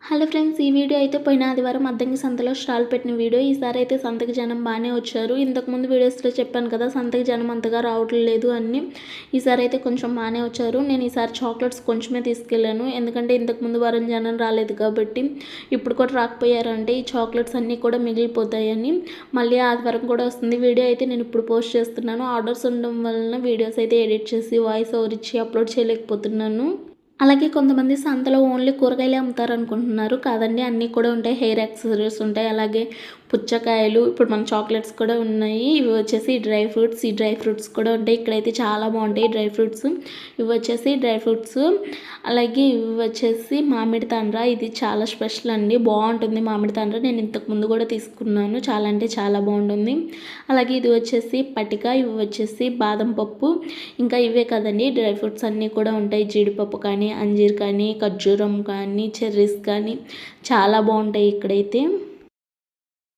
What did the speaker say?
Hello friends, ఈ video అయితే పోయిన ఆదివారం అద్దంకి సంతలో స్టాల్ పెట్టిన వీడియో. ఈసారి అయితే సంతకి జనం బాగానే వచ్చారు. ఇంతకుముందు వీడియోస్లో చెప్పాను కదా, సంతకి జనం అంతగా రావట్లేదు అని. ఈసారి అయితే కొంచెం బాగానే వచ్చారు. నేను ఈసారి చాక్లెట్స్ కొంచెమే తీసుకెళ్ళాను, ఎందుకంటే ఇంతకుముందు వారం జనం రాలేదు కాబట్టి. ఇప్పుడు కూడా రాకపోయారంటే ఈ చాక్లెట్స్ అన్నీ కూడా మిగిలిపోతాయని. మళ్ళీ ఆదివారం కూడా వస్తుంది. వీడియో అయితే నేను ఇప్పుడు పోస్ట్ చేస్తున్నాను. ఆర్డర్స్ ఉండడం వలన వీడియోస్ అయితే ఎడిట్ చేసి వాయిస్ ఓవర్ ఇచ్చి అప్లోడ్ చేయలేకపోతున్నాను. అలాగే కొంతమంది సంతలో ఓన్లీ కూరగాయలే అమ్ముతారనుకుంటున్నారు. కాదండి, అన్నీ కూడా ఉంటాయి. హెయిర్ యాక్సెసరీస్ ఉంటాయి, అలాగే పుచ్చకాయలు, ఇప్పుడు మన చాక్లెట్స్ కూడా ఉన్నాయి. ఇవి వచ్చేసి డ్రై ఫ్రూట్స్. ఈ డ్రై ఫ్రూట్స్ కూడా ఉంటాయి. ఇక్కడైతే చాలా బాగుంటాయి డ్రై ఫ్రూట్స్. ఇవి వచ్చేసి డ్రై ఫ్రూట్స్. అలాగే ఇవి వచ్చేసి మామిడి తాండ్ర. ఇది చాలా స్పెషల్ అండి, బాగుంటుంది మామిడి తాండ్ర. నేను ఇంతకుముందు కూడా తీసుకున్నాను, చాలా అంటే చాలా బాగుంటుంది. అలాగే ఇది వచ్చేసి పటిక. ఇవి వచ్చేసి బాదం పప్పు. ఇంకా ఇవే కదండి, డ్రై ఫ్రూట్స్ అన్నీ కూడా ఉంటాయి. జీడిపప్పు కానీ, అంజీర్ కానీ, ఖర్జూరం కానీ, చెర్రీస్ కానీ చాలా బాగుంటాయి ఇక్కడైతే.